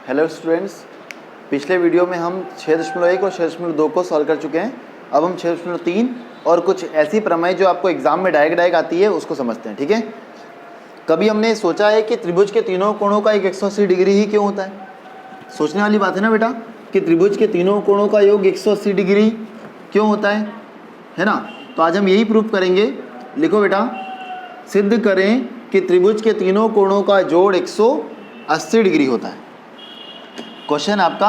Hello students, पिछले video में हम 6.1 और 6.2 को सॉल्व कर चुके हैं। अब हम 6.3 और कुछ ऐसी प्रमेय जो आपको एग्जाम में डायरेक्ट आती है उसको समझते हैं। ठीक है, कभी हमने सोचा है कि त्रिभुज के तीनों कोणों का एक 180 डिग्री ही क्यों होता है? सोचने वाली बात है ना बेटा, कि त्रिभुज के तीनों कोणों का योग 180 डिग्री क्यों होता है ना। तो आज हम यही प्रूफ करेंगे। लिखो बेटा, सिद्ध करें कि त्रिभुज के तीनों कोणों का जोड़ 180 डिग्री होता है। क्वेश्चन आपका,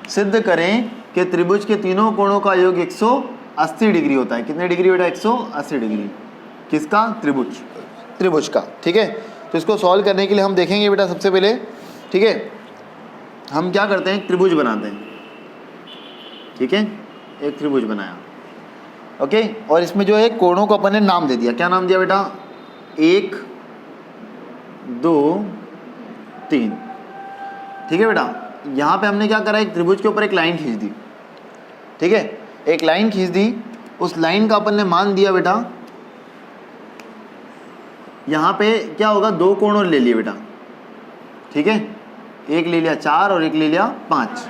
सिद्ध करें कि त्रिभुज के तीनों कोणों का योग 180 डिग्री होता है। कितने डिग्री बेटा? 180 डिग्री। किसका? त्रिभुज का। ठीक है, तो इसको सॉल्व करने के लिए हम देखेंगे बेटा, सबसे पहले ठीक है हम क्या करते हैं, एक त्रिभुज बनाते हैं। ठीक है, एक त्रिभुज बनाया, ओके, और इसमें जो है कोणों को अपन ने नाम दे दिया। क्या नाम दिया बेटा? 1 2 3। ठीक है बेटा, यहाँ पे हमने क्या करा, एक त्रिभुज के ऊपर एक लाइन खींच दी। ठीक है, एक लाइन खींच दी, उस लाइन का अपन ने मान दिया बेटा। यहाँ पे क्या होगा, 2 कोण और ले लिए बेटा। ठीक है, एक ले लिया 4 और एक ले लिया 5।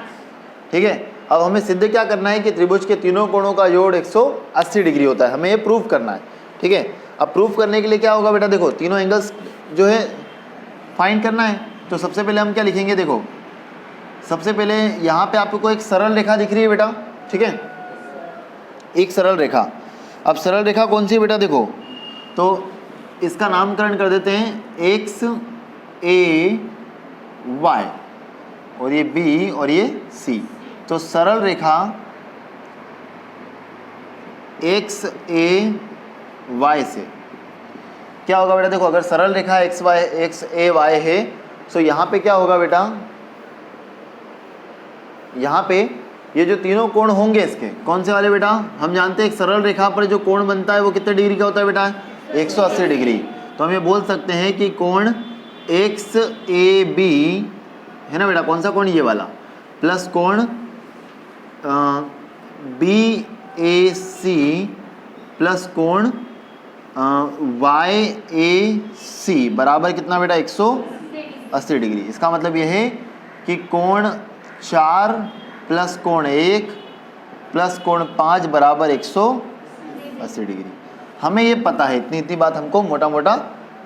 ठीक है, अब हमें सिद्ध क्या करना है कि त्रिभुज के तीनों कोणों का जोड़ 180 डिग्री होता है। हमें ये प्रूफ करना है। ठीक है, अब प्रूफ करने के लिए क्या होगा बेटा, देखो तीनों एंगल्स जो है फाइंड करना है। तो सबसे पहले हम क्या लिखेंगे, देखो सबसे पहले यहाँ पे आपको एक सरल रेखा दिख रही है बेटा। ठीक है, एक सरल रेखा। अब सरल रेखा कौन सी है बेटा? देखो, तो इसका नामकरण कर देते हैं x a y, और ये b और ये c। तो सरल रेखा x a y से क्या होगा बेटा? देखो, अगर सरल रेखा x a y है तो यहाँ पे क्या होगा बेटा, यहाँ पे ये जो तीनों कोण होंगे इसके कौन से वाले बेटा? हम जानते हैं एक सरल रेखा पर जो कोण बनता है वो कितने डिग्री का होता है बेटा? 180 डिग्री। तो हम ये बोल सकते हैं कि कोण एक्स ए बी है ना बेटा, कौन सा कोण? ये वाला, प्लस कोण बी ए सी प्लस कोण वाई ए सी बराबर कितना बेटा? 180 डिग्री। इसका मतलब यह है कि कोण 4 प्लस कोण 1 प्लस कोण 5 बराबर 180 डिग्री। हमें ये पता है, इतनी बात हमको मोटा मोटा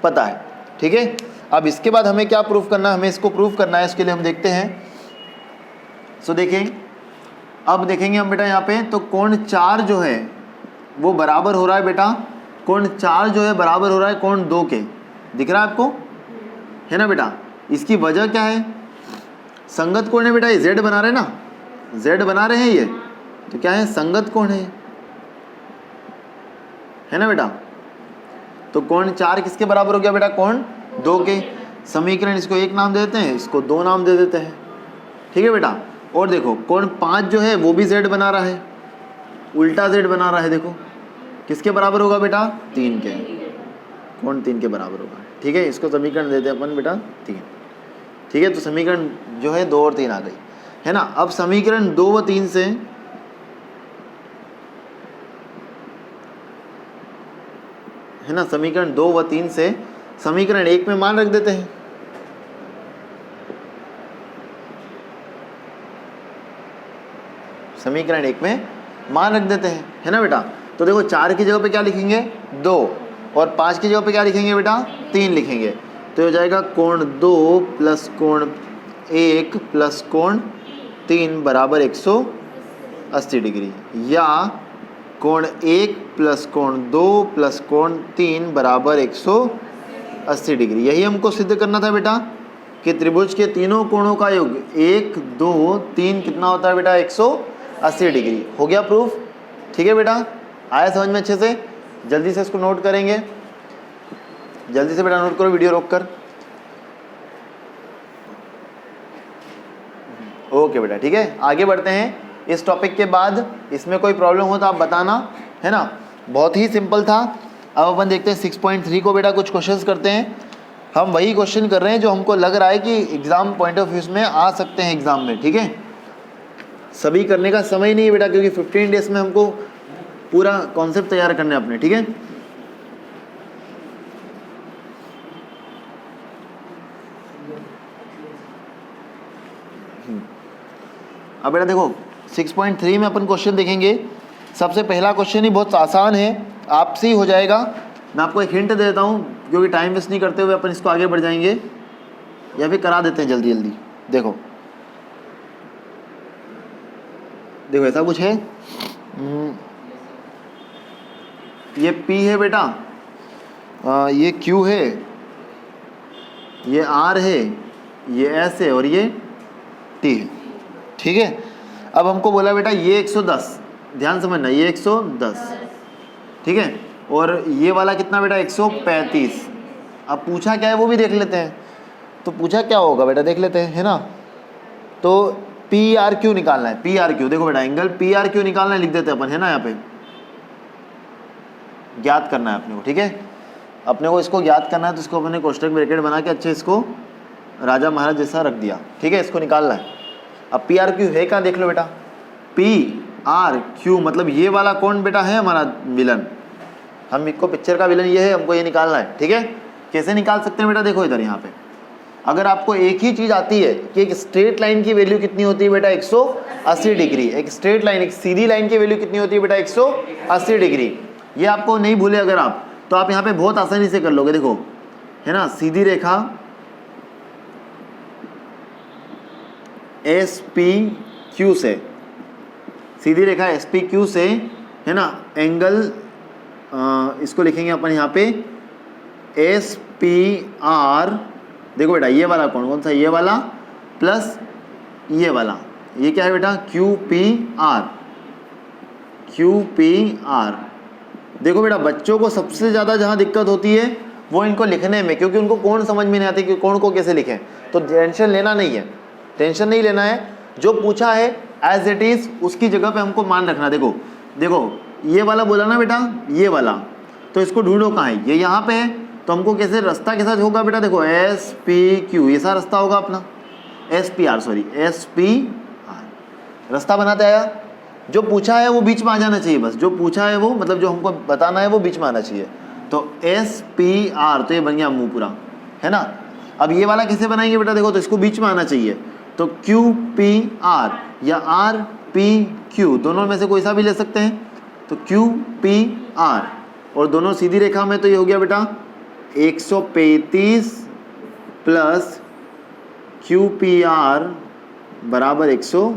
पता है। ठीक है, अब इसके बाद हमें क्या प्रूफ करना है? हमें इसको प्रूफ करना है। इसके लिए हम देखते हैं। सो देखें, अब देखेंगे हम बेटा यहाँ पे, तो कोण 4 जो है वो बराबर हो रहा है बेटा, कोण 4 जो है बराबर हो रहा है कोण 2 के। दिख रहा है आपको, है ना बेटा? इसकी वजह क्या है? संगत कोण है बेटा, ये जेड बना रहे हैं ना, जेड बना रहे हैं ये, तो क्या है? संगत कोण है ना बेटा? तो कोण 4 किसके बराबर हो गया बेटा? कोण 2 के। समीकरण इसको 1 नाम दे देते हैं, इसको 2 नाम दे देते हैं। ठीक है बेटा, और देखो कोण 5 जो है वो भी जेड बना रहा है, उल्टा जेड बना रहा है। देखो किसके बराबर होगा बेटा? 3 के। कोण 3 के बराबर होगा। ठीक है, इसको समीकरण देते हैं अपन बेटा 3। ठीक है, तो समीकरण जो है 2 और 3 आ गई, है ना। अब समीकरण 2 व 3 से है ना, समीकरण 2 व 3 से समीकरण 1 में मान रख देते हैं। समीकरण 1 में मान रख देते हैं, है ना बेटा। तो देखो 4 की जगह पे क्या लिखेंगे? 2, और 5 की जगह पे क्या लिखेंगे बेटा? 3 लिखेंगे। तो हो जाएगा कोण 2 प्लस कोण 1 प्लस कोण 3 बराबर 180 डिग्री, या कोण 1 प्लस कोण 2 प्लस कोण 3 बराबर 180 डिग्री। यही हमको सिद्ध करना था बेटा, कि त्रिभुज के तीनों कोणों का योग 1 2 3 कितना होता है बेटा? 180 डिग्री। हो गया प्रूफ। ठीक है बेटा, आया समझ में अच्छे से? जल्दी से इसको नोट करेंगे, जल्दी से बेटा नोट करो वीडियो रोक कर। ओके बेटा, ठीक है, आगे बढ़ते हैं। इस टॉपिक के बाद इसमें कोई प्रॉब्लम हो तो आप बताना, है ना। बहुत ही सिंपल था। अब अपन देखते हैं 6.3 को बेटा, कुछ क्वेश्चंस करते हैं। हम वही क्वेश्चन कर रहे हैं जो हमको लग रहा है कि एग्जाम पॉइंट ऑफ व्यू में आ सकते हैं एग्जाम में। ठीक है, सभी करने का समय नहीं है बेटा, क्योंकि 15 डेज में हमको पूरा कॉन्सेप्ट तैयार करने अपने। ठीक है, अब बेटा देखो 6.3 में अपन क्वेश्चन देखेंगे। सबसे पहला क्वेश्चन ही बहुत आसान है, आपसे ही हो जाएगा। मैं आपको एक हिंट दे देता हूँ, क्योंकि टाइम वेस्ट नहीं करते हुए अपन इसको आगे बढ़ जाएंगे, या फिर करा देते हैं जल्दी जल्दी। देखो देखो ऐसा कुछ है, ये P है बेटा, ये Q है, ये R है, ये S है और ये T है। ठीक है, अब हमको बोला बेटा ये 110, ध्यान समझना, ये 110, ठीक है, और ये वाला कितना बेटा 135। अब पूछा क्या है वो भी देख लेते हैं। तो पूछा क्या होगा बेटा देख लेते हैं, है ना। तो PRQ निकालना है, PRQ देखो बेटा, एंगल PRQ निकालना है, लिख देते हैं अपन, है ना, यहाँ पे ज्ञात करना है अपने को। ठीक है, अपने को इसको ज्ञात करना है, तो इसको अपने कोष्टक ब्रैकेट बना के अच्छे इसको राजा महाराज जैसा रख दिया। ठीक है, इसको निकालना है। अब PRQ है क्या देख लो बेटा, PRQ मतलब ये वाला कौन बेटा है हमारा विलन, हम इसको पिक्चर का विलन ये है, हमको ये निकालना है। ठीक है, कैसे निकाल सकते हैं बेटा, देखो इधर यहाँ पे अगर आपको एक ही चीज़ आती है कि एक स्ट्रेट लाइन की वैल्यू कितनी होती है बेटा 180 डिग्री, एक स्ट्रेट लाइन एक सीधी लाइन की वैल्यू कितनी होती है बेटा 180 डिग्री, ये आपको नहीं भूले अगर आप, तो आप यहाँ पे बहुत आसानी से कर लोगे। देखो है ना, सीधी रेखा SPQ से, सीधी रेखा SPQ से, है ना, एंगल इसको लिखेंगे अपन यहाँ पे SPR। देखो बेटा ये वाला कौन सा, ये वाला प्लस ये वाला, ये क्या है बेटा QPR, QPR। देखो बेटा बच्चों को सबसे ज़्यादा जहाँ दिक्कत होती है वो इनको लिखने में, क्योंकि उनको कौन समझ में नहीं आती कि कौन को कैसे लिखें। तो टेंशन लेना नहीं है, टेंशन नहीं लेना है, जो पूछा है एज इट इज़ उसकी जगह पे हमको मान रखना। देखो देखो ये वाला बोला ना बेटा, ये वाला, तो इसको ढूंढो कहाँ है, ये यहाँ पे है, तो हमको कैसे रास्ता के साथ होगा बेटा, देखो SPQ ये सा रास्ता होगा अपना, SPR रास्ता बनाते आया। जो पूछा है वो बीच में आ जाना चाहिए, बस जो पूछा है वो मतलब जो हमको बताना है वो बीच में आना चाहिए। तो SPR तो ये बन गया मुंह पूरा, है ना। अब ये वाला कैसे बनाएंगे बेटा, देखो तो इसको बीच में आना चाहिए, तो QPR या RPQ दोनों में से कोई सा भी ले सकते हैं। तो QPR और दोनों सीधी रेखा में, तो ये हो गया बेटा 135 प्लस QPR बराबर 100,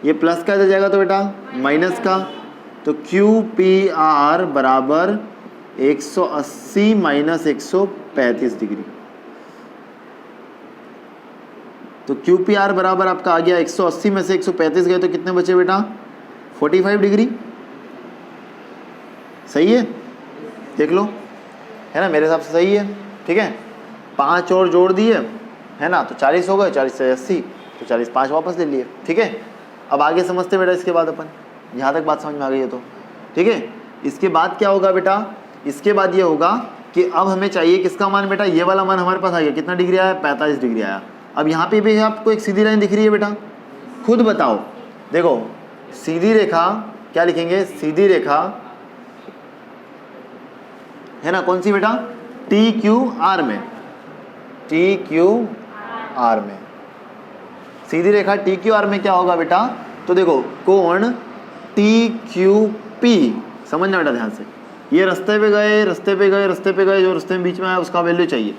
ये प्लस का इधर जाएगा तो बेटा माइनस का, तो QPR बराबर 180 माइनस 135 डिग्री। तो QPR बराबर आपका आ गया 180 में से 135 गए तो कितने बचे बेटा 45 डिग्री। सही है, देख लो, है ना, मेरे हिसाब से सही है। ठीक है, 5 और जोड़ दिए, है ना, तो 40 हो गए, 40 से 80, तो 40 5 वापस ले लिए। ठीक है, अब आगे समझते बेटा इसके बाद अपन, यहाँ तक बात समझ में आ गई है तो ठीक है। इसके बाद क्या होगा बेटा, इसके बाद ये होगा कि अब हमें चाहिए किसका मान बेटा, ये वाला मान हमारे पास आ गया, कितना डिग्री आया 45 डिग्री आया। अब यहाँ पे भी आपको एक सीधी लाइन दिख रही है बेटा, खुद बताओ। देखो सीधी रेखा क्या लिखेंगे, सीधी रेखा है ना, कौन सी बेटा TQR में, TQR में सीधी रेखा TQR में क्या होगा बेटा, तो देखो कोण TQP, समझना बेटा ध्यान से, ये रास्ते पे गए रास्ते पे गए रास्ते पे गए, जो रास्ते में बीच में आया उसका वैल्यू चाहिए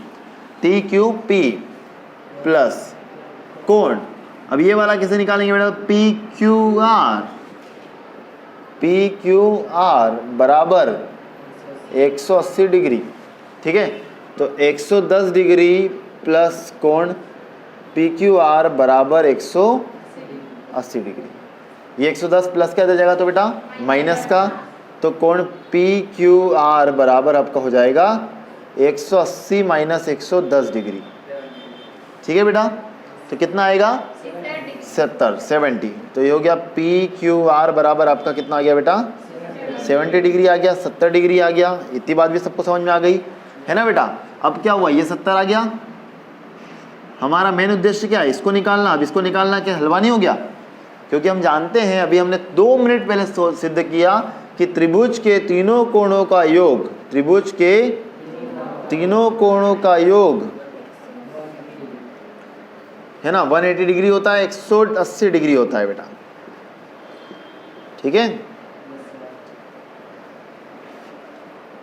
TQP प्लस कोण, अब ये वाला कैसे निकालेंगे बेटा, PQR बराबर 180 डिग्री। ठीक है, तो 110 डिग्री प्लस कोण PQR बराबर 180 डिग्री। ये 110 प्लस का इधर जाएगा तो बेटा माइनस का, तो कोण PQR बराबर आपका हो जाएगा 180 माइनस 110 डिग्री। ठीक है बेटा, तो कितना आएगा 70। तो ये हो गया PQR बराबर आपका कितना आ गया बेटा 70 डिग्री आ गया, 70 डिग्री आ गया। इतनी बात भी सबको समझ में आ गई है ना बेटा। अब क्या हुआ, ये 70 आ गया, हमारा मेन उद्देश्य क्या है, इसको निकालना। अब इसको निकालना क्या हलवा नहीं हो गया, क्योंकि हम जानते हैं, अभी हमने 2 मिनट पहले सिद्ध किया कि त्रिभुज के तीनों कोणों का योग, त्रिभुज के तीनों कोणों का योग है ना, 180 डिग्री होता है, 180 डिग्री होता है बेटा, ठीक है।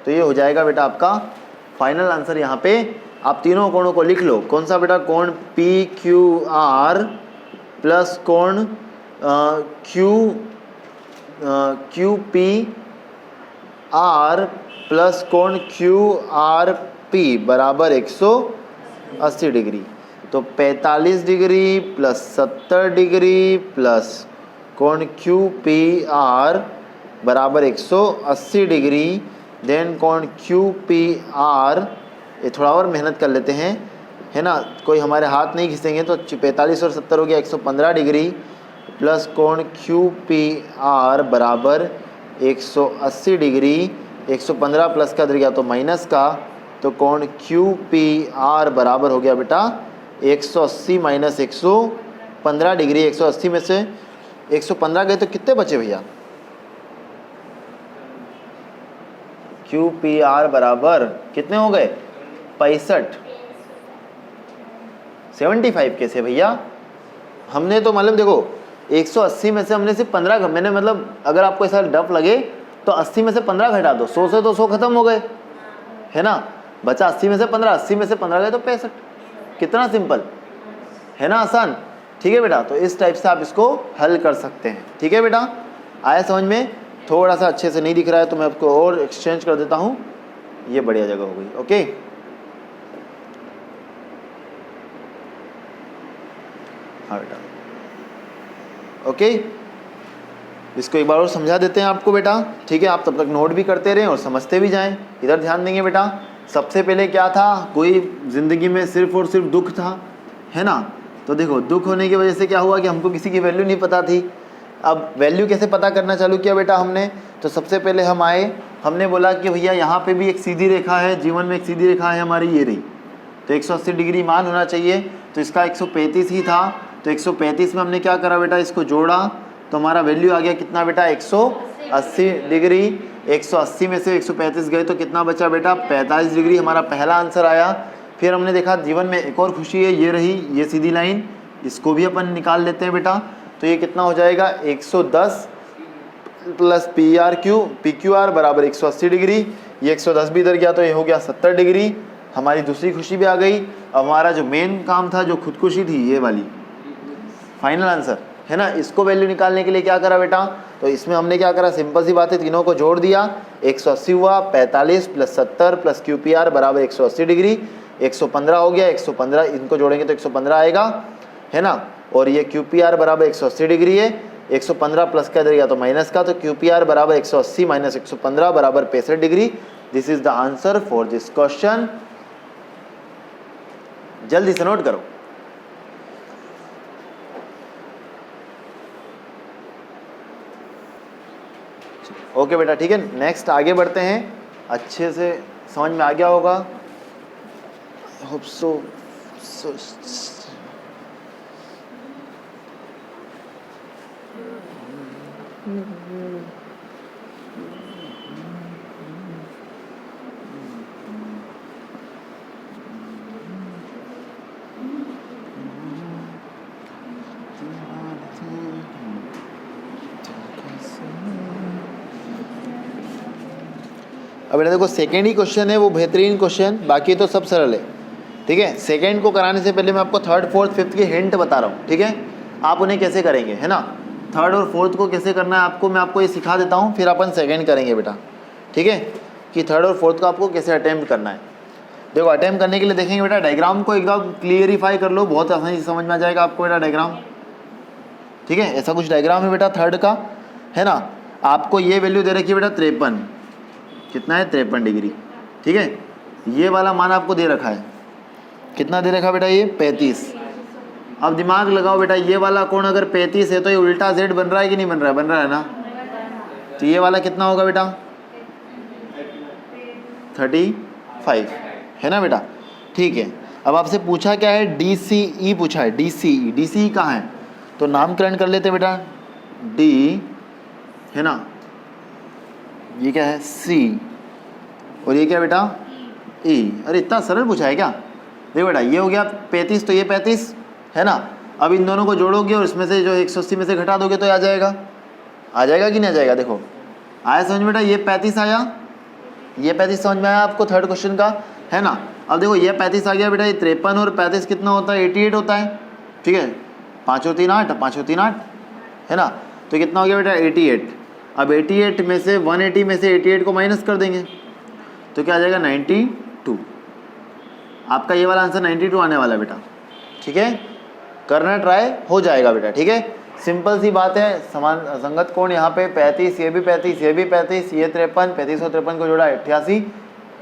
तो ये हो जाएगा बेटा आपका फाइनल आंसर। यहाँ पे आप तीनों कोणों को लिख लो। कौन सा बेटा, कोण पी क्यू आर प्लस कोण क्यू पी आर प्लस कोण क्यू आर पी बराबर 180 डिग्री। तो 45 डिग्री प्लस 70 डिग्री प्लस कोण क्यू पी आर बराबर 180 डिग्री, देन कोण क्यू पी आर, ये थोड़ा और मेहनत कर लेते हैं, है ना, कोई हमारे हाथ नहीं घिसेंगे, तो 45 और 70 हो गया 115 डिग्री प्लस कोण क्यू पी आर बराबर 180 डिग्री। 115 प्लस का इधर गया तो माइनस का, तो कोण क्यू पी आर बराबर हो गया बेटा 180 माइनस 115 डिग्री। 180 में से 115 गए तो कितने बचे भैया, क्यू पी आर बराबर कितने हो गए 65। 75 कैसे भैया, हमने तो मतलब देखो 180 में से हमने सिर्फ 15, मैंने मतलब अगर आपको ऐसा डफ लगे तो 80 में से 15 घटा दो, 100 से तो 100 खत्म हो गए, है ना, बचा 80 में से 15, 80 में से 15 गए तो 65। कितना सिंपल है ना, आसान। ठीक है बेटा, तो इस टाइप से आप इसको हल कर सकते हैं। ठीक है बेटा, आया समझ में। थोड़ा सा अच्छे से नहीं दिख रहा है तो मैं आपको और एक्सचेंज कर देता हूँ, ये बढ़िया जगह हो गई। ओके, हाँ बेटा, ओके, इसको एक बार और समझा देते हैं आपको बेटा। ठीक है, आप तब तक नोट भी करते रहें और समझते भी जाएं। इधर ध्यान देंगे बेटा। सबसे पहले क्या था, कोई ज़िंदगी में सिर्फ और सिर्फ दुख था, है ना। तो देखो, दुख होने की वजह से क्या हुआ कि हमको किसी की वैल्यू नहीं पता थी। अब वैल्यू कैसे पता करना चालू किया बेटा हमने, तो सबसे पहले हम आए, हमने बोला कि भैया यहाँ पे भी एक सीधी रेखा है, जीवन में एक सीधी रेखा है हमारी, ये रही, तो 180 डिग्री मान होना चाहिए। तो इसका 135 ही था, तो 135 में हमने क्या करा बेटा, इसको जोड़ा, तो हमारा वैल्यू आ गया कितना बेटा 180 डिग्री। 180 में से 135 गए तो कितना बचा बेटा 45 डिग्री, हमारा पहला आंसर आया। फिर हमने देखा जीवन में एक और खुशी है, ये रही ये सीधी लाइन, इसको भी अपन निकाल लेते हैं बेटा। तो ये कितना हो जाएगा 110 plus P R Q, P Q R बराबर 180 डिग्री। ये 110 भी इधर गया तो ये हो गया 70 डिग्री। हमारी दूसरी खुशी भी आ गई। अब हमारा जो मेन काम था, जो खुदकुशी थी, ये वाली फाइनल आंसर, है ना, इसको वैल्यू निकालने के लिए क्या करा बेटा, तो इसमें हमने क्या करा, सिंपल सी बात है, तीनों को जोड़ दिया, 180 हुआ, 45 plus 70 plus Q P R बराबर 180 डिग्री, 115 हो गया। 115 इनको जोड़ेंगे तो 115 आएगा, है ना, और ये क्यू पी आर बराबर 180 डिग्री है। 115 प्लस का इधर गया तो माइनस का, तो क्यू पी आर बराबर 180 माइनस 115 बराबर 65 degree. This is the answer for this question. जल्दी से नोट करो। ओके बेटा, ठीक है, नेक्स्ट आगे बढ़ते हैं। अच्छे से समझ में आ गया होगा, होप सो। अब बेटा देखो, सेकेंड ही क्वेश्चन है वो बेहतरीन क्वेश्चन, बाकी तो सब सरल है। ठीक है, सेकेंड को कराने से पहले मैं आपको थर्ड फोर्थ फिफ्थ की हिंट बता रहा हूँ। ठीक है, आप उन्हें कैसे करेंगे, है ना, थर्ड और फोर्थ को कैसे करना है आपको मैं आपको ये सिखा देता हूँ, फिर अपन सेकेंड करेंगे बेटा। ठीक है, कि थर्ड और फोर्थ को आपको कैसे अटेम्प्ट करना है। देखो, अटेम्प्ट करने के लिए देखेंगे बेटा, डायग्राम को एकदम क्लियरिफाई कर लो, बहुत आसानी से समझ में आ जाएगा आपको बेटा डायग्राम। ठीक है, ऐसा कुछ डायग्राम है बेटा थर्ड का, है ना। आपको ये वैल्यू दे रखी है बेटा 53, कितना है 53 डिग्री। ठीक है, ये वाला मान आपको दे रखा है, कितना दे रखा बेटा ये 35। अब दिमाग लगाओ बेटा, ये वाला कोण अगर 35 है तो ये उल्टा जेड बन रहा है कि नहीं बन रहा है, बन रहा है ना। तो ये वाला कितना होगा बेटा 35, है ना बेटा। ठीक है, अब आपसे पूछा क्या है, DCE पूछा है, DCE। DCE कहाँ है, तो नामकरण कर लेते बेटा, D, है ना, ये क्या है C, और ये क्या बेटा E। अरे इतना सरल पूछा है क्या। देखो बेटा, ये हो गया 35, तो ये 35, है ना। अब इन दोनों को जोड़ोगे और इसमें से जो 180 में से घटा दोगे तो आ जाएगा कि नहीं आ जाएगा। देखो आया समझ बेटा, ये 35 आया, ये 35 समझ में आया आपको थर्ड क्वेश्चन का, है ना। अब देखो ये 35 आ गया बेटा, ये 53 और 35 कितना होता है, 88 होता है, ठीक है। 5 और 3 8, 5 और 3 8, है ना। तो कितना हो गया बेटा 88। अब 88 में से 180 में से 88 को माइनस कर देंगे तो क्या आ जाएगा 92। आपका ये वाला आंसर 92 आने वाला है बेटा, ठीक है। करना ट्राई, हो जाएगा बेटा, ठीक है। सिंपल सी बात है, समान संगत कोण यहाँ पे 35, ये भी 35, ये भी 35, ये 53, 35 और 53 को जोड़ा 88,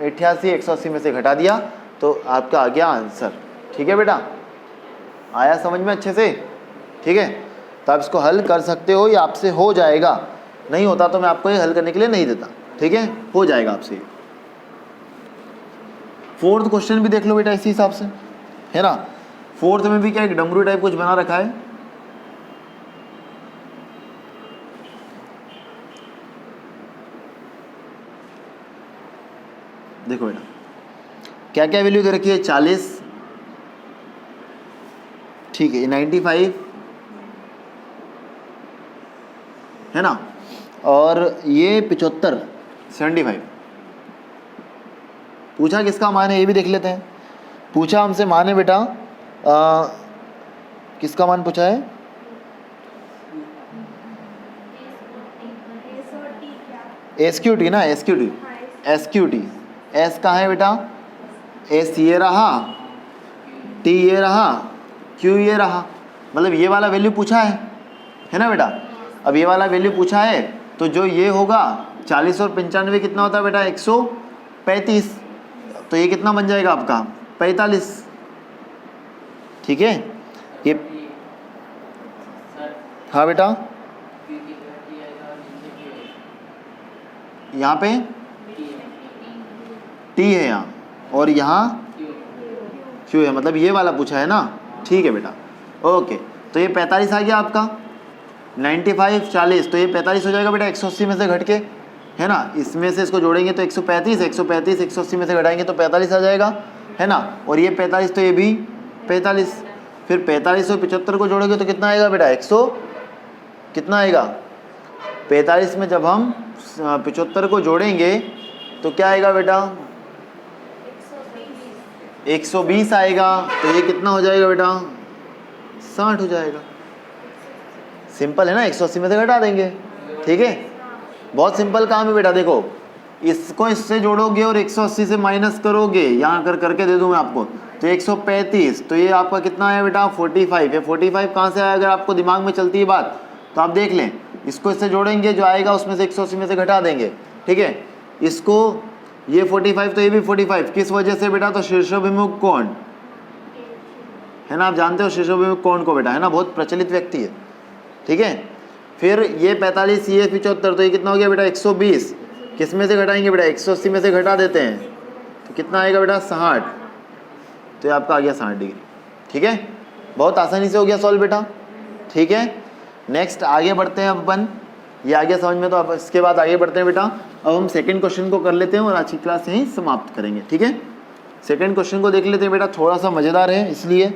88 180 में से घटा दिया तो आपका आ गया आंसर, ठीक है बेटा। आया समझ में अच्छे से, ठीक है। तो आप इसको हल कर सकते हो, ये आपसे हो जाएगा, नहीं होता तो मैं आपको ये हल करने के लिए नहीं देता, ठीक है। हो जाएगा आपसे। फोर्थ क्वेश्चन भी देख लो बेटा इसी हिसाब से, है ना। फोर्थ में भी क्या एक डमरू टाइप कुछ बना रखा है, देखो बेटा क्या क्या वैल्यू दे रखी है, 40, ठीक है, 95, है ना, और ये 75, 75। पूछा किसका मान है ये भी देख लेते हैं। पूछा हमसे मान है बेटा किसका मान पूछा है, SQT ना, SQT। S कहाँ है बेटा, S ये रहा, T ये रहा, Q ये रहा, मतलब ये वाला वैल्यू पूछा है ना बेटा। अब ये वाला वैल्यू पूछा है तो जो ये होगा 40 और 95 कितना होता है बेटा 135, तो ये कितना बन जाएगा आपका 45, ठीक है। ये हाँ बेटा, यहाँ पे T है यहाँ और यहाँ Q है, मतलब ये वाला पूछा है ना, ठीक है बेटा, ओके। तो ये 45 आ गया आपका, 95 40, तो ये 45 हो जाएगा बेटा 180 में से घट के, है ना। इसमें से इसको जोड़ेंगे तो 135, 135 180 में से घटाएंगे तो 45 आ जाएगा, है ना। और ये 45 तो ये भी 45, फिर 45 और 75 को जोड़ोगे तो कितना आएगा बेटा 100, कितना आएगा 45 में जब हम 75 को जोड़ेंगे तो क्या आएगा बेटा 120 आएगा, तो ये कितना हो जाएगा बेटा 60 हो जाएगा। सिंपल है ना, 180 में से घटा देंगे, ठीक है। बहुत सिंपल काम है बेटा। देखो इसको इससे जोड़ोगे और 180 से माइनस करोगे, यहाँ करके दे दूँ मैं आपको, तो 135, तो ये आपका कितना है बेटा 45 है। 45 कहाँ से आया, अगर आपको दिमाग में चलती है बात तो आप देख लें, इसको इससे जोड़ेंगे, जो आएगा उसमें से 180 में से घटा देंगे, ठीक है। इसको ये 45 तो ये भी 45, किस वजह से बेटा, तो शीर्षोभिमुख कोण, है ना। आप जानते हो शीर्षोभिमुख कोण को बेटा, है ना, बहुत प्रचलित व्यक्ति है, ठीक है। फिर ये 45, ये 75, तो ये कितना हो गया बेटा 120, किस में से घटाएंगे बेटा 180 में से घटा देते हैं तो कितना आएगा बेटा 60, तो ये आपका आ गया 60 डिग्री, ठीक है। बहुत आसानी से हो गया सॉल्व बेटा, ठीक है। नेक्स्ट आगे बढ़ते हैं अब अपन, ये आ गया समझ में, तो अब इसके बाद आगे बढ़ते हैं बेटा। अब हम सेकंड क्वेश्चन को कर लेते हैं और आज की क्लास यहीं समाप्त करेंगे, ठीक है। सेकंड क्वेश्चन को देख लेते हैं बेटा, थोड़ा सा मज़ेदार है, इसलिए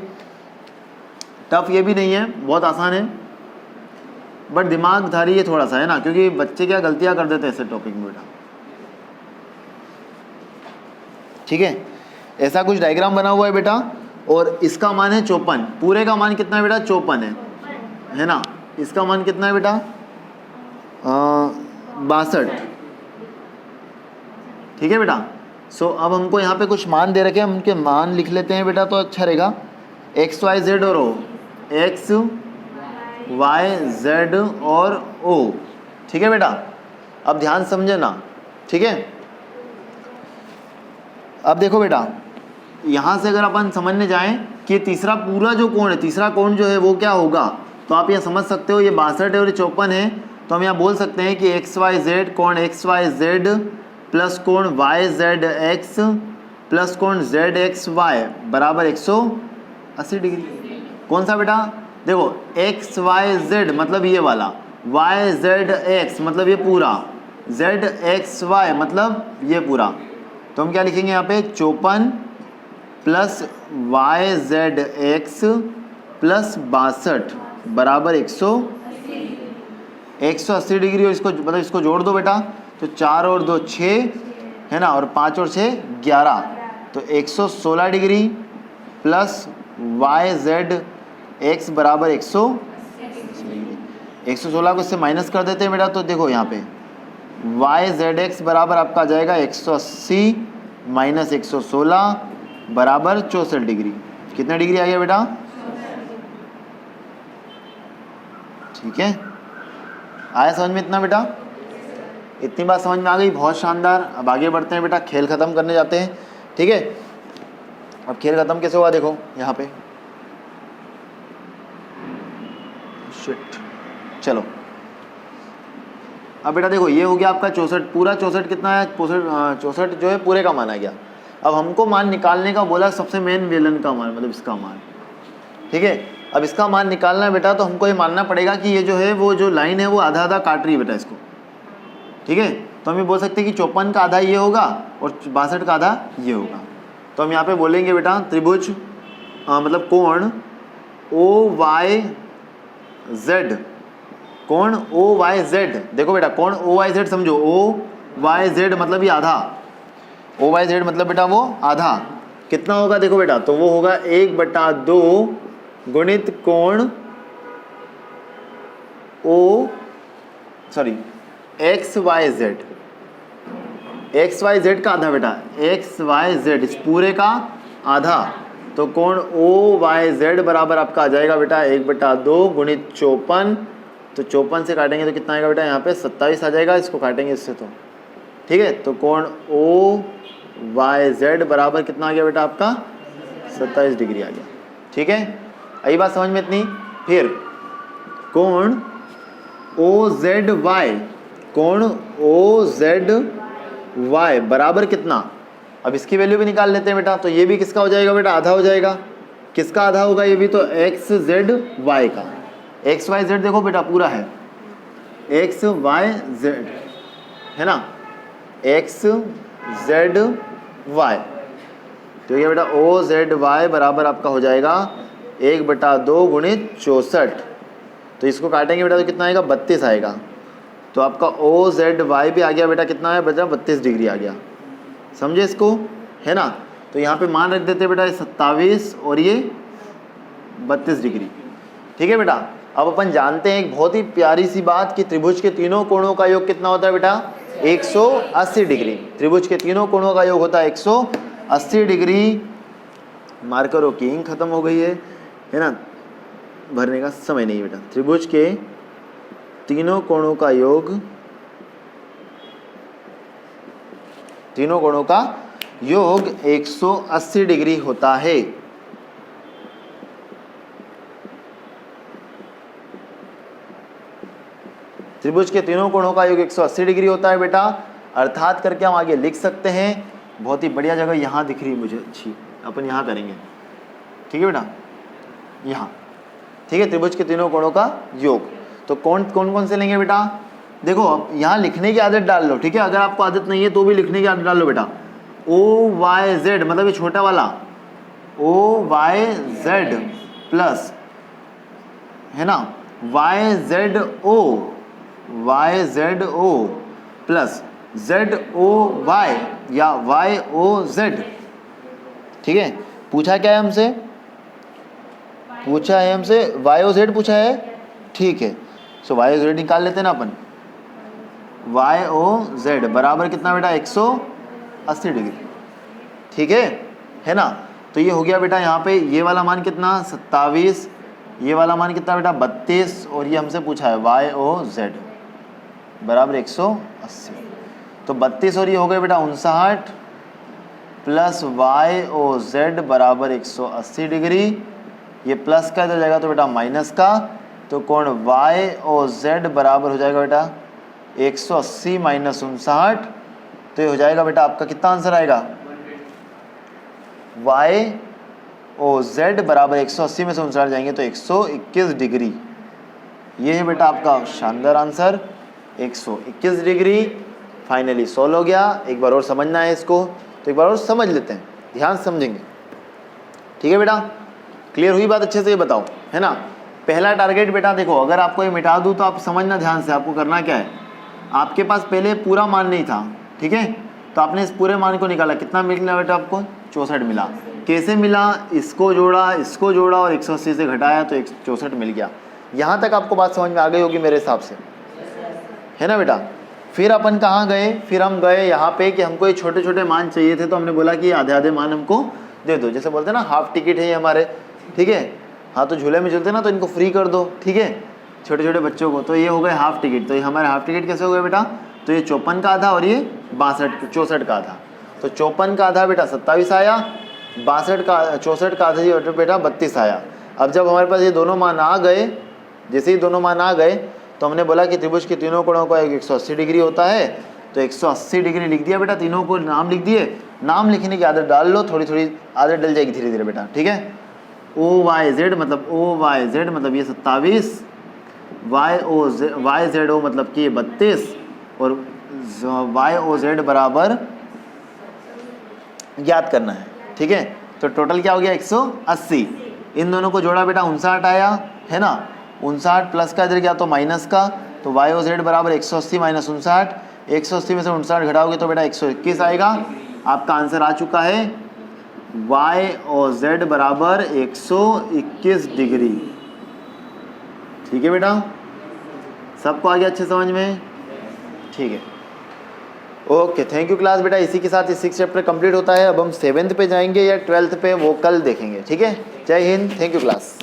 टफ ये भी नहीं है, बहुत आसान है, बट दिमागधारी ये थोड़ा सा है ना, क्योंकि बच्चे क्या गलतियां कर देते हैं ऐसे टॉपिक में बेटा, ठीक है। ऐसा कुछ डायग्राम बना हुआ है बेटा और इसका मान है 54, पूरे का मान कितना है बेटा 54 है ना। इसका मान कितना है बेटा 62, ठीक है बेटा। सो अब हमको यहाँ पे कुछ मान दे रखे हैं, हम उनके मान लिख लेते हैं बेटा तो अच्छा रहेगा। एक्स वाई जेड और ओ, एक्स वाई जेड और ओ, ठीक है बेटा। अब ध्यान समझे ना, ठीक है। अब देखो बेटा, यहाँ से अगर अपन समझने जाएं कि तीसरा पूरा जो कोण है, तीसरा कोण जो है वो क्या होगा, तो आप ये समझ सकते हो, ये 62 है और ये 54 है, तो हम यहाँ बोल सकते हैं कि एक्स वाई जेड, कोण एक्स वाई जेड प्लस कोण वाई जेड एक्स प्लस कोण जेड एक्स वाई बराबर 180 डिग्री। कौन सा बेटा, देखो एक्स वाई जेड मतलब ये वाला, वाई जेड एक्स मतलब ये पूरा, जेड एक्स वाई मतलब ये पूरा, तो हम क्या लिखेंगे यहाँ पे 54 plus y z x plus 62 बराबर 180 डिग्री। और इसको मतलब इसको जोड़ दो बेटा, तो 4 और 2 6 है ना, और 5 और 6 11, तो 116 degree plus y z x बराबर 116 को इससे माइनस कर देते हैं बेटा। तो देखो यहाँ पे वाई जेड एक्स बराबर आपका आ जाएगा 180 माइनस 116 बराबर 64 डिग्री। कितना डिग्री आ गया बेटा? ठीक है, आया समझ में इतना बेटा? इतनी बात समझ में आ गई, बहुत शानदार। अब आगे बढ़ते हैं बेटा, खेल ख़त्म करने जाते हैं। ठीक है, अब खेल ख़त्म कैसे हुआ देखो यहाँ पे। शिट, चलो अब बेटा देखो, ये हो गया आपका 64, पूरा 64 कितना है? 64 जो है पूरे का मान आ गया। अब हमको मान निकालने का बोला, सबसे मेन विलन का मान, मतलब इसका मान। ठीक है, अब इसका मान निकालना है बेटा, तो हमको ये मानना पड़ेगा कि ये जो है वो जो लाइन है वो आधा आधा काट रही है बेटा इसको। ठीक है, तो हम ये बोल सकते हैं कि 54 का आधा ये होगा और 62 का आधा ये होगा। तो हम यहाँ पे बोलेंगे बेटा त्रिभुज मतलब कोण ओ वाई जेड, कोण ओ वाई जेड। देखो बेटा कोण ओ वाई जेड समझो, ओ वाई जेड मतलब ये आधा, ओ वाई जेड मतलब बेटा वो आधा। कितना होगा देखो बेटा, तो वो होगा 1/2 गुणित कोण oh sorry x y z, x y z का आधा बेटा, एक्स वाई जेड इस पूरे का आधा। तो कोण ओ वाई जेड बराबर आपका आ जाएगा बेटा 1/2 गुणित 54। तो 54 से काटेंगे तो कितना आएगा बेटा? यहाँ पे 27 आ जाएगा, इसको काटेंगे इससे तो। ठीक है, तो कोण ओ वाई जेड बराबर कितना आ गया बेटा आपका? 27 डिग्री आ गया। ठीक है, आई बात समझ में इतनी। फिर कोण ओ जेड वाई, कोण ओ जेड वाई बराबर कितना? अब इसकी वैल्यू भी निकाल लेते हैं बेटा। तो ये भी किसका हो जाएगा बेटा? आधा हो जाएगा। किसका आधा होगा ये भी? तो एक्स जेड वाई का। एक्स वाई जेड देखो बेटा पूरा है, एक्स वाई जेड है ना, एक्स जेड वाई। तो ये बेटा ओ जेड वाई बराबर आपका हो जाएगा 1/2 गुणित 64। तो इसको काटेंगे बेटा तो कितना आएगा? 32 आएगा। तो आपका ओ जेड वाई भी आ गया बेटा, कितना है बेटा? 32 डिग्री आ गया। समझे इसको, है ना। तो यहाँ पे मान रख देते हैं बेटा 27 और ये 32 डिग्री। ठीक है बेटा, अब अपन जानते हैं एक बहुत ही प्यारी सी बात कि त्रिभुज के तीनों कोणों का योग कितना होता है बेटा? 180 डिग्री। त्रिभुज के तीनों कोणों का योग होता है 180 डिग्री। मार्करों की इंक खत्म हो गई है ना, भरने का समय नहीं बेटा। त्रिभुज के तीनों कोणों का योग, तीनों कोणों का योग 180 डिग्री होता है। त्रिभुज के तीनों कोणों का योग 180 डिग्री होता है बेटा। अर्थात करके हम आगे लिख सकते हैं, बहुत ही बढ़िया जगह यहाँ दिख रही है मुझे अच्छी, अपन यहाँ करेंगे। ठीक है बेटा, यहाँ। ठीक है, त्रिभुज के तीनों कोणों का योग। तो कौन कौन से लेंगे बेटा? देखो अब यहाँ लिखने की आदत डाल लो। ठीक है, अगर आपको आदत नहीं है तो भी लिखने की आदत डाल लो बेटा। ओ वाई जेड मतलब ये छोटा वाला ओ वाई जेड प्लस है ना y z o plus z o y या वाई ओ जेड। ठीक है, पूछा क्या है हमसे? पूछा है हमसे वाई ओ जेड पूछा है। ठीक है, सो वाई ओ जेड निकाल लेते हैं ना अपन। वाई ओ जेड बराबर कितना बेटा? 180 डिग्री। ठीक है ना। तो ये हो गया बेटा यहाँ पे ये वाला मान कितना? 27। ये वाला मान कितना बेटा? 32। और ये हमसे पूछा है वाई ओ जेड बराबर 180। तो 32 और ये हो गए बेटा 59 प्लस वाई ओ जेड बराबर 180 डिग्री। ये प्लस का इधर जाएगा तो बेटा माइनस का। तो कोण वाई ओ जेड बराबर हो जाएगा बेटा 180 माइनस 59। तो ये हो जाएगा बेटा आपका कितना आंसर आएगा? वाई ओ जेड बराबर 180 में से 59 जाएंगे तो 121 डिग्री। ये है बेटा आपका शानदार आंसर 121 डिग्री। फाइनली सॉल्व हो गया। एक बार और समझना है इसको तो एक बार और समझ लेते हैं, ध्यान से समझेंगे। ठीक है बेटा, क्लियर हुई बात अच्छे से? ये बताओ। है ना। पहला टारगेट बेटा देखो, अगर आपको ये मिटा दूँ तो आप समझना ध्यान से, आपको करना क्या है, आपके पास पहले पूरा मान नहीं था, ठीक है, तो आपने इस पूरे मान को निकाला, कितना मिला बेटा आपको, 64 मिला। कैसे मिला, इसको जोड़ा और 180 से घटाया तो 64 मिल गया। यहाँ तक आपको बात समझ में आ गई होगी मेरे हिसाब से, है ना बेटा। फिर अपन कहाँ गए, फिर हम गए यहाँ पे कि हमको ये छोटे छोटे मान चाहिए थे, तो हमने बोला कि आधे आधे मान हमको दे दो, जैसे बोलते हैं ना हाफ टिकट है ये हमारे, ठीक है, हाँ तो झूले में चलते ना तो इनको फ्री कर दो, ठीक है, छोटे छोटे बच्चों को, तो ये हो गए हाफ टिकट। तो ये हमारे हाफ टिकट कैसे हो गए बेटा, तो ये 54 का आधा और ये 64 का आधा, तो 54 का आधा बेटा 27 आया, 64 का आधा जी बेटा 32 आया। अब जब हमारे पास ये दोनों मान आ गए, जैसे ही दोनों मान आ गए तो हमने बोला कि त्रिभुज के तीनों कोणों का 180 डिग्री होता है, तो 180 डिग्री लिख दिया बेटा, तीनों को नाम लिख दिए। नाम लिखने की आदत डाल लो, थोड़ी थोड़ी आदत डल जाएगी धीरे धीरे बेटा, ठीक है। OYZ मतलब ये 27, YZO मतलब कि ये 32 और YOZ बराबर ज्ञात करना है, ठीक है। तो टोटल क्या हो गया 180, इन दोनों को जोड़ा बेटा 59 आया, है ना, 59 प्लस का इधर गया तो माइनस का, तो YOZ बराबर 180 माइनस 59, 180 में से 59 घटाओगे तो बेटा 121 आएगा। आपका आंसर आ चुका है YOZ बराबर 121 डिग्री, ठीक है बेटा, सबको आ गया अच्छे समझ में, ठीक है, ओके थैंक यू क्लास बेटा। इसी के साथ ये 6 चैप्टर कंप्लीट होता है। अब हम 7th पे जाएंगे या 12th पे, वो कल देखेंगे, ठीक है। जय हिंद, थैंक यू क्लास।